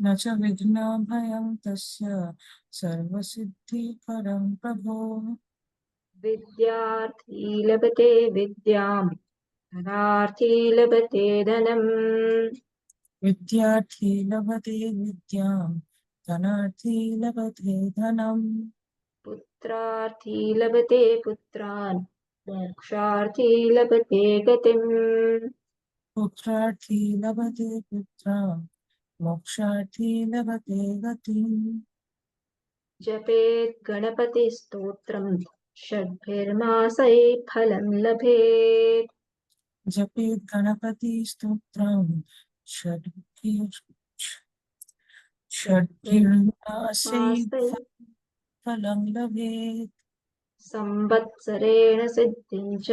न च विघ्नभयं तस्य सर्वसिद्धिकरं प्रभो विद्यार्थी लभते विद्यां धनार्थी लभते धनम् विद्यार्थी लभते विद्यां धनार्थी लभते धनम् पुत्रार्थी लभते पुत्रान् मोक्षार्थी लभते गतिम् पुत्रार्थी लभते पुत्रान् मोक्षार्थी लभते गतिम् जपेत् गणपतिस्तोत्रं षड्भिर्मासैः फलं लभेत् जपेत् गणपतिस्तोत्रं षड्भिर्मासैः मासैः फलं लभेत् संवत्सरेण सिद्धिं च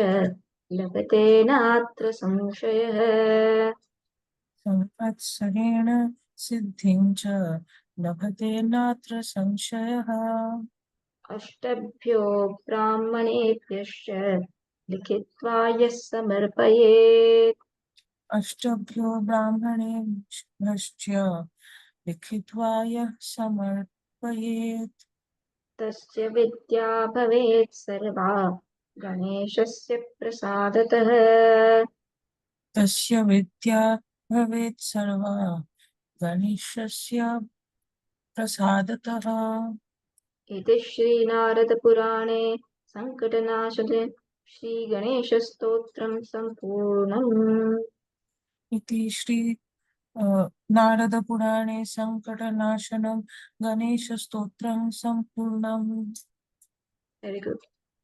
लभते नात्र संशयः संवत्सरेण सिद्धिं च लभते नात्र संशयः अष्टभ्यो ब्राह्मणेभ्यश्च लिखित्वा यः समर्पयेत् अष्टभ्यो ब्राह्मणेभ्यश्च लिखित्वा यः समर्पयेत् तस्य विद्या भवेत् सर्वा गणेशस्य प्रसादतः तस्य विद्या भवेत् सर्वा गणेशस्य प्रसादतः इति श्रीनारदपुराणे सङ्कटनाशने श्रीगणेशस्तोत्रं सम्पूर्णम् इति श्री नारदपुराणे सङ्कटनाशनं गणेशस्तोत्रं सम्पूर्णम् Very good.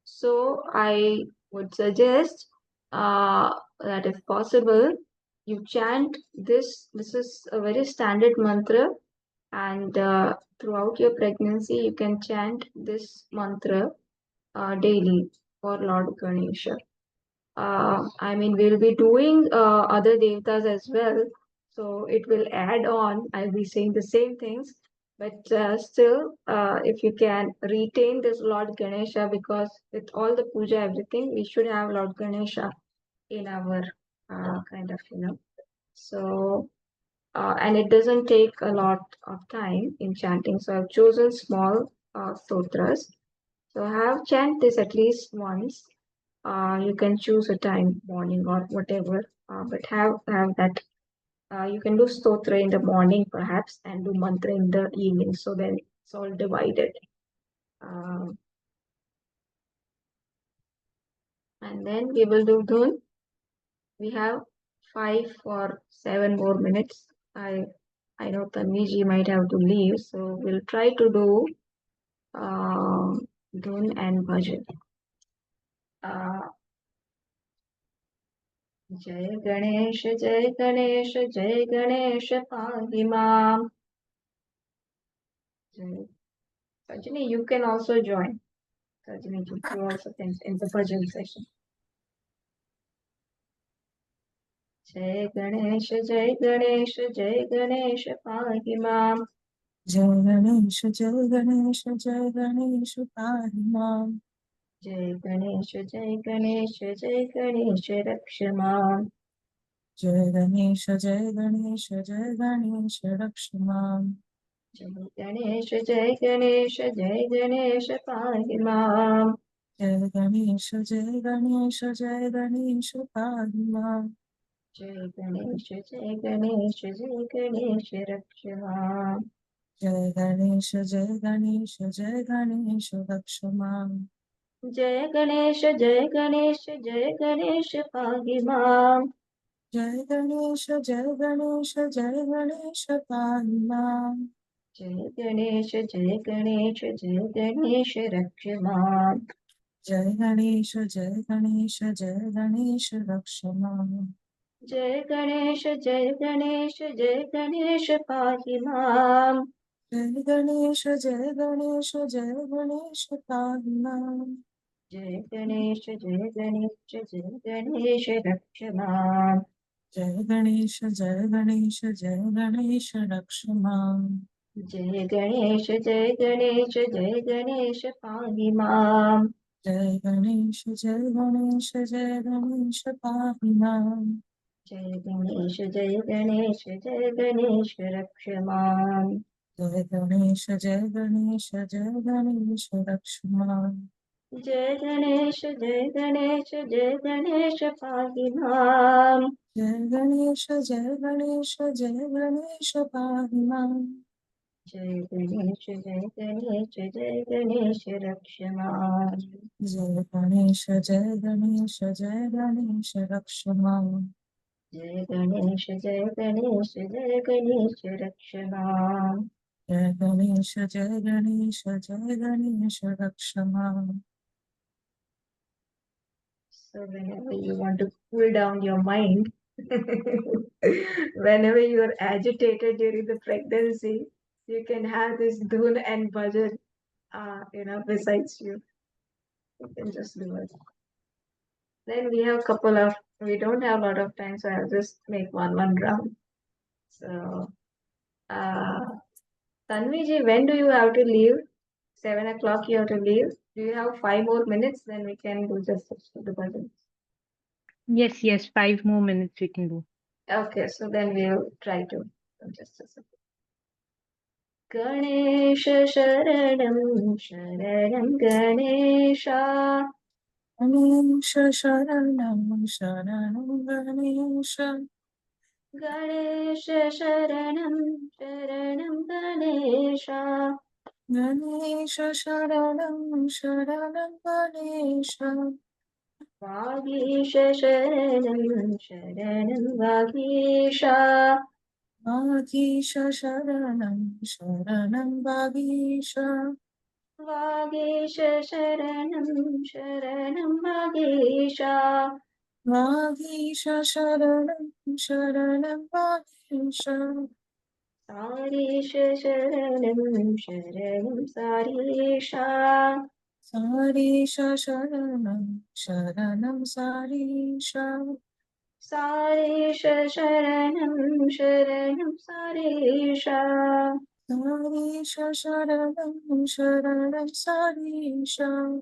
So I would suggest that if possible, you chant this. This is a very standard mantra, and throughout your pregnancy, you can chant this mantra daily for Lord Ganesha. I mean, we'll be doing other devatas as well, so it will add on. I'll be saying the same things, but still, if you can retain this Lord Ganesha, because with all the puja, everything, we should have Lord Ganesha in our kind of, So, and it doesn't take a lot of time in chanting. So I've chosen small stotras. So have chant this at least once. You can choose a time, morning or whatever, but have that. You can do stotra in the morning perhaps and do mantra in the evening. So then it's all divided. And then we will do Dhun. We have 5 or 7 more minutes. I know Tanviji might have to leave, so we'll try to do Dhun and Bhajan. जय गणेश जय गणेश पाहि माम्. Sajani, you can also join. Sajani, you also can in the bhajan session. जय गणेश पाहि माम्. Jai Ganesha, Jai Ganesha, Jai Ganesha, Pahi Mam. Jai Ganesha, Jai Ganesha, Jai Ganesha, Raksha Mam. Jai Ganesha, Jai Ganesha, Jai Ganesha, Raksha Mam. Jai Ganesha, Jai Ganesha, Jai Ganesha, Pahi Mam. Jai Ganesha, Jai Ganesha, Jai Ganesha, Pahi Mam. Jai Ganesha, Jai Ganesha, Jai Ganesha, Raksha Mam. Jai Ganesha, Jai Ganesha, Jai Ganesha, Raksha Mam. Jai Ganesha, Jai Ganesha, Jai Ganesha, Pahi Mam. Jai Ganesha, Jai Ganesha, Jai Ganesha, Pahi Mam. Jai Ganesha, Jai Ganesha, Jai Ganesha, Raksha Mam. Jai Ganesha, Jai Ganesha, Jai Ganesha, Raksha Mam. Jai Ganesha, Jai Ganesha, Jai Ganesha, Pahi Mam. Jai Ganesha, Jai Ganesha, Jai Ganesha, Pahi Mam. Jai Ganesha, Jai Ganesha, Jai Ganesha, Raksha Mam. Jai Ganesha, Jai Ganesha, Jai Ganesha, Raksha Mam. Jai Ganesha, Jai Ganesha, Jai Ganesha, Pahi Mam. Jai Ganesha, Jai Ganesha, Jai Ganesha, Pahi Mam. Jai Ganesha, Jai Ganesha, Jai Ganesha, Raksha Mam. Jai Ganesha, Jai Ganesha, Jai Ganesha, Raksha Mam. Jai Ganesha, Jai Ganesha, Jai Ganesha, Pahi Mam. Jai Ganesha, Jai Ganesha, Jai Ganesha, Pahi Mam. Jai Ganesha, Jai Ganesha, Jai Ganesha, Raksha Mam. Jai Ganesha, Jai Ganesha, Jai Ganesha, Raksha Mam. Jai Ganesha, Jai Ganesha, Jai Ganesha, Raksha Mam. Jai Ganesha, Jai Ganesha, Jai Ganesha, Raksha Mam. So whenever you want to cool down your mind, whenever you are agitated during the pregnancy, you can have this Dhun and Bhajan, besides you. You can just do it. Then we have we don't have a lot of time, so I'll just make one round. So, Tanviji, when do you have to leave? 7 o'clock you have to leave. Do you have 5 more minutes? Then we can do just the bhajan. Yes, 5 more minutes we can do. Okay, so then we'll try to. Just a second. Ganesha Sharanam Sharanam Ganesha. Ganesha Sharanam Sharanam Ganesha. Ganesha Sharanam Sharanam Ganesha. Ganesha Sharanam Sharanam Ganesha. Vagisha Sharanam Sharanam Vagisha. Vagisha Sharanam Sharanam Vagisha. Vagisha Sharanam Sharanam Vagisha. Vagisha Sharanam Sharanam Vagisha. Sarisha Sharanam Sharanam Sarisha. Sarisha Sharanam Sharanam Sarisha. Sarisha Sharanam Sharanam Sarisha. Sarisha Sharanam Sharanam Sarisha.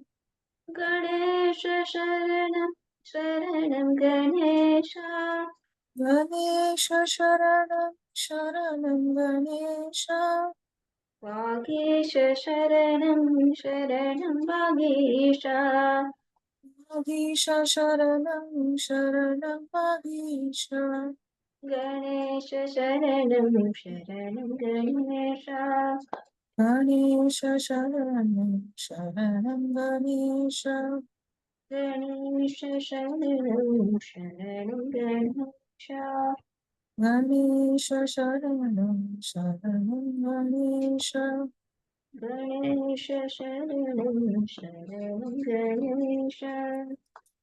Ganesha Sharanam Sharanam Ganesha. Ganesha Sharanam Sharanam Ganesha. Vagisha Sharanam Sharanam Vagisha. Vagisha Sharanam Sharanam Vagisha. Ganesha Sharanam Sharanam Ganesha. Ganesha Sharanam Sharanam Ganesha. Ganesha Sharanam Sharanam Ganesha. Ganesha Sharanam Sharanam Ganesha. Ganesha Sharanam Sharanam Ganesha.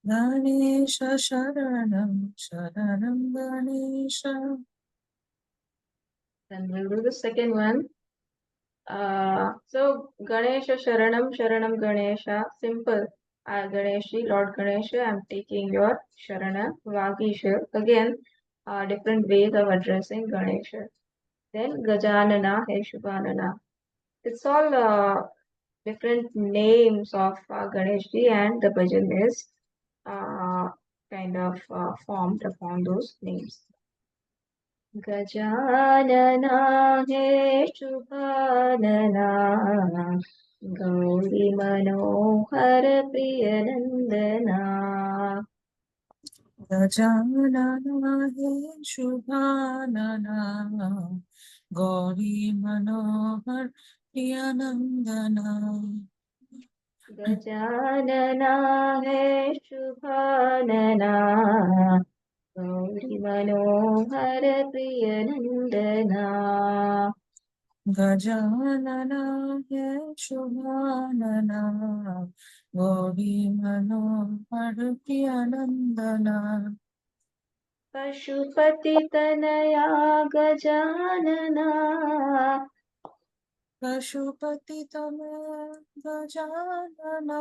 Ganesha Sharanam Sharanam Ganesha. Then we'll do the second one. So Ganesha Sharanam Sharanam Ganesha. Simple. Ganeshi, Lord Ganesha, I'm taking your Sharana. Vagisha. Again, different ways of addressing Ganesha. Then Gajanana, He Shubhanana. It's all different names of Ganeshji, and the bhajan is kind of formed upon those names. Gajanana He Shubhanana Gauri Manohar Priyanandana Gajanana He Shubhanana Gauri Manohar Priyanandana Gajanana He Shubhanana Gauri Manohar Priyanandana Gajanana He Shubhanana Gauri Manohar Priyanandana Pashupati Tanaya Gajanana Pashupati Tamaya Gajanana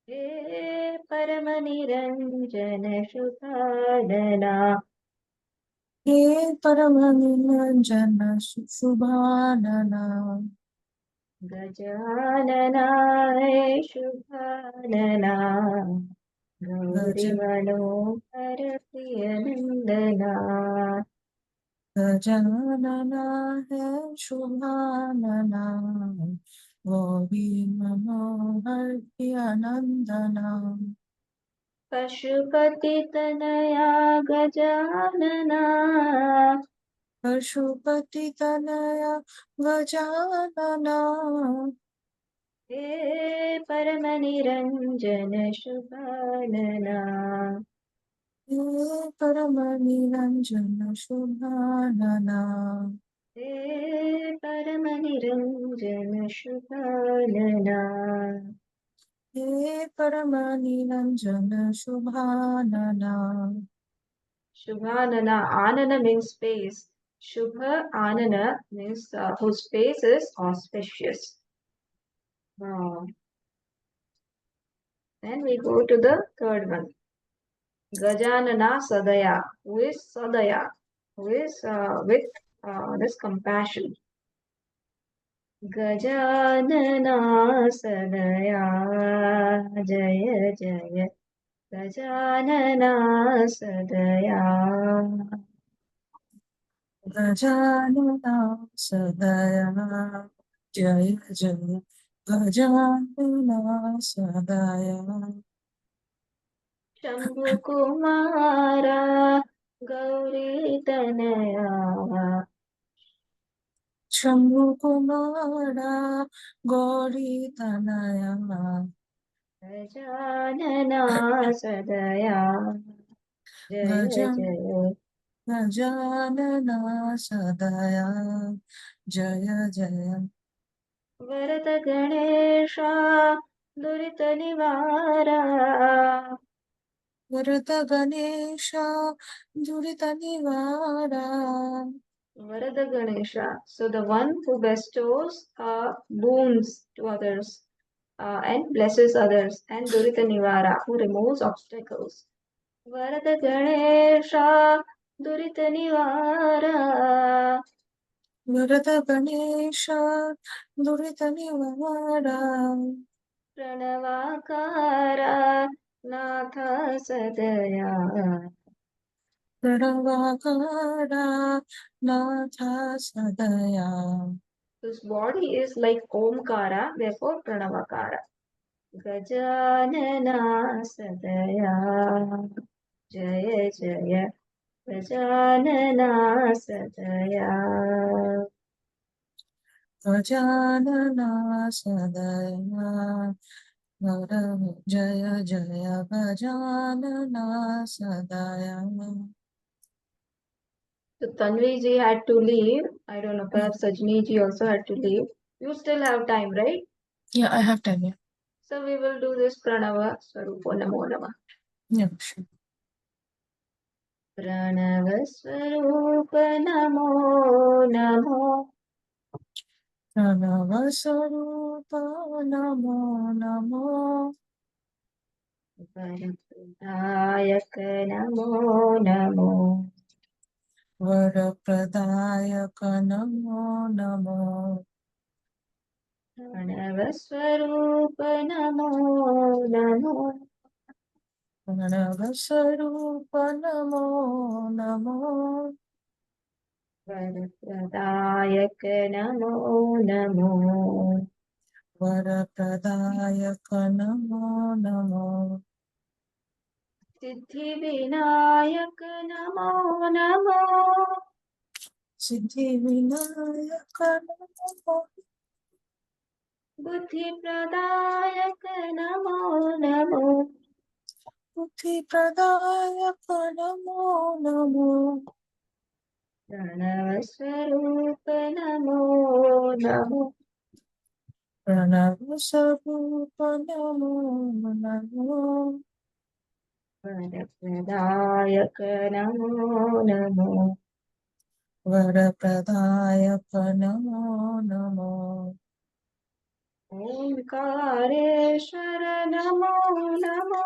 He Paramaniranjana Shubhanana He Paramaninanjana Subhanana Gajanana He Shubhanana Gauri Manohar Priyanandana Gajanana He Shubhanana Gauri Manohar Priyanandana Pashupati Tanaya Gajanana Pashupati Tanaya Gajanana He Paramaniranjana Shubhanana He Paramaniranjana Shubhanana He Paramaniranjana Shubhanana He Paramaniranjana Shubhanana Shubhanana. Anana means space. Shubha Anana means whose space is auspicious. Then we go to the third one. Gajanana Sadaya. Who is Sadaya? Who is with this compassion. Gajanana Sadaya Jaya Jaya Gajanana Sadaya Gajanana Sadaya Jaya Jaya Gajanana Sadaya Shambhu Kumara Gauri Tanaya Shambhu Kumara Gauri Tanaya Gajanana Sadaya Jaya Jaya Gajanana Sadaya Jaya Jaya Varata Ganesha Durita Nivara Varata Ganesha Durita Nivara Varada Ganesha. So the one who bestows boons to others and blesses others, and Durita Nivara, who removes obstacles. Varada Ganesha Durita Nivara Varata Ganesha Durita Nivara Pranavakara Natha Sadaya. Pranavakara Natha Sadaya Whose body is like Omkara, therefore Pranavakara. Gajanana Sadaya Jaya Jaya Gajanana Sadaya Gajanana Sadaya Jaya Jaya Gajanana Sadaya. So Tanvi ji had to leave. I don't know, perhaps Sajani ji also had to leave. You still have time, right? Yeah, I have time. Yeah. So we will do this Pranava Swarupo Namo Namah. Yeah, sure. Pranava Swarupa Namo Namo Pranava Sarupa Namo Namo Parabrahmayaka Namo Namo वरप्रदायक Namo Namo प्रणवस्वरूप Namo Namo प्रणवस्वरूप Namo Namo वरप्रदायक Namo Namo वरप्रदायक Namo Namo Siddhivinayak Namo Namo Siddhivinayak नमो बुद्धिप्रदायक नमो नमो बुद्धिप्रदायक नमो नमो प्रणवस्वरूप नमो नमो प्रणवस्वरूप नमो नमो वरप्रदायक नमो नमो वरप्रदायक नमो नमो ओंकारेश्वर नमो नमो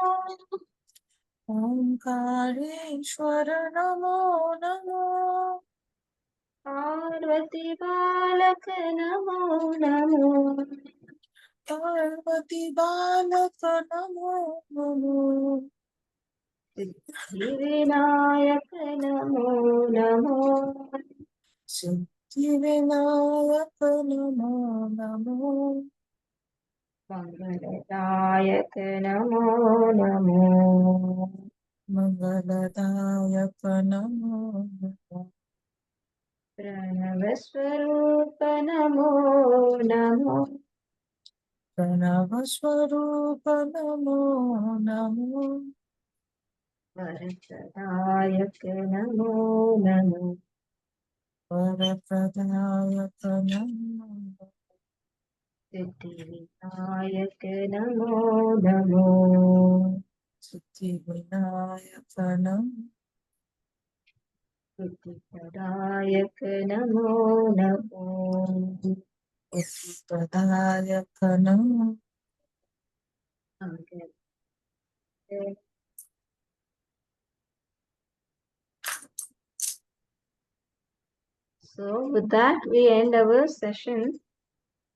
ओंकारेश्वर नमो नमो पार्वती बालक नमो नमो पार्वती बालक नमो नमो सिद्धिविनायक नमो नमो सिद्धिविनायक नमो नमो मंगलदायक नमो नमो मंगलदायक नमो नमो प्रणवस्वरूप नमो नमो प्रणवस्वरूप नमो नमो वरप्रदायक नमो नमो वरप्रदायक नमो सिद्धिविनायक नमो नमो सिद्धिविनायक नमो बुद्धिप्रदायक नमो नमो बुद्धिप्रदायक नमो So with that, we end our session,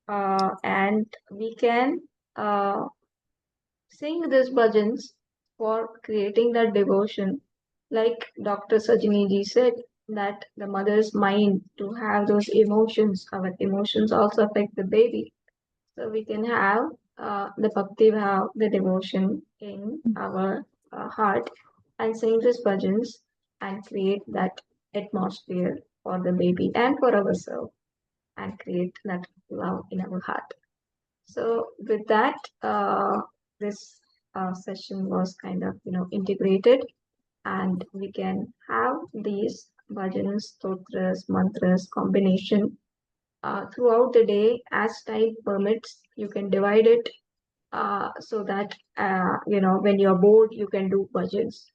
and we can sing these bhajans for creating that devotion. Like Dr. Sajani ji said, that the mother's mind to have those emotions, our emotions also affect the baby. So we can have the bhakti bhav, the devotion in our heart, and sing these bhajans and create that atmosphere for the baby and for ourselves, and create that love in our heart. So with that, this session was kind of integrated, and we can have these bhajans, stotras, mantras combination throughout the day as time permits. You can divide it so that when you're bored, you can do bhajans.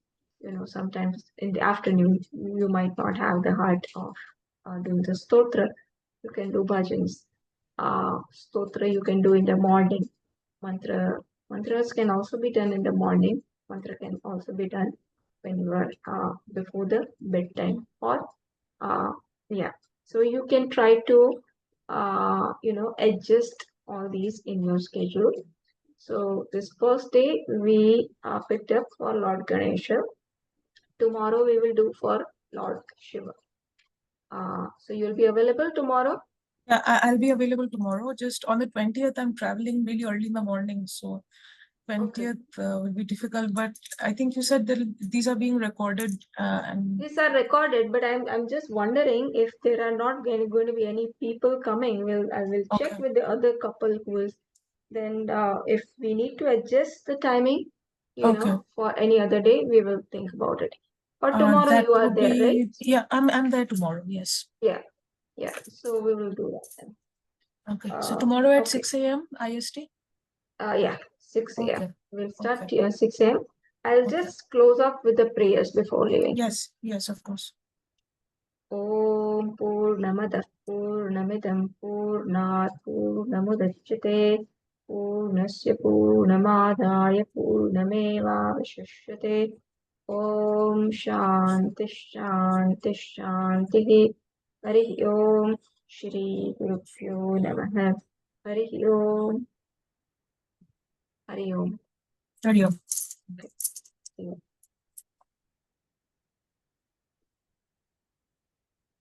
Sometimes in the afternoon you might not have the heart of doing the stotra. You can do bhajans. Stotra you can do in the morning. Mantras can also be done in the morning. Mantra can also be done when you are before the bedtime, or yeah. So you can try to adjust all these in your schedule. So this first day we picked up for Lord Ganesha. Tomorrow we will do for Lord Shiva. So you'll be available tomorrow? Yeah, I'll be available tomorrow. Just on the 20th, I'm traveling really early in the morning, so 20th will be difficult. But I think you said that these are being recorded, and These are recorded, but I'm just wondering if there are not going to be any people coming. I will check okay. with the other couple who is. Then if we need to adjust the timing, Okay. for any other day, we will think about it. But tomorrow That you are would there, be, right? yeah, I'm there tomorrow. Yes. Yeah. So we will do that then. Okay. So tomorrow at Okay. 6 a.m. IST? Yeah, 6 a.m. Okay. We'll start Okay. here 6 a.m. I'll Okay. just close up with the prayers before leaving. Yes, of course. ॐ पूर्णमदः पूर्णमिदं पूर्णात् पूर्णमुदच्यते पूर्णस्य पूर्णमादाय पूर्णमेवावशिष्यते ॐ Shanti Shanti Shanti. Hari Om. Shri Gurubhyo Namaha. Hari Om. Hari Om. Sorry. See you.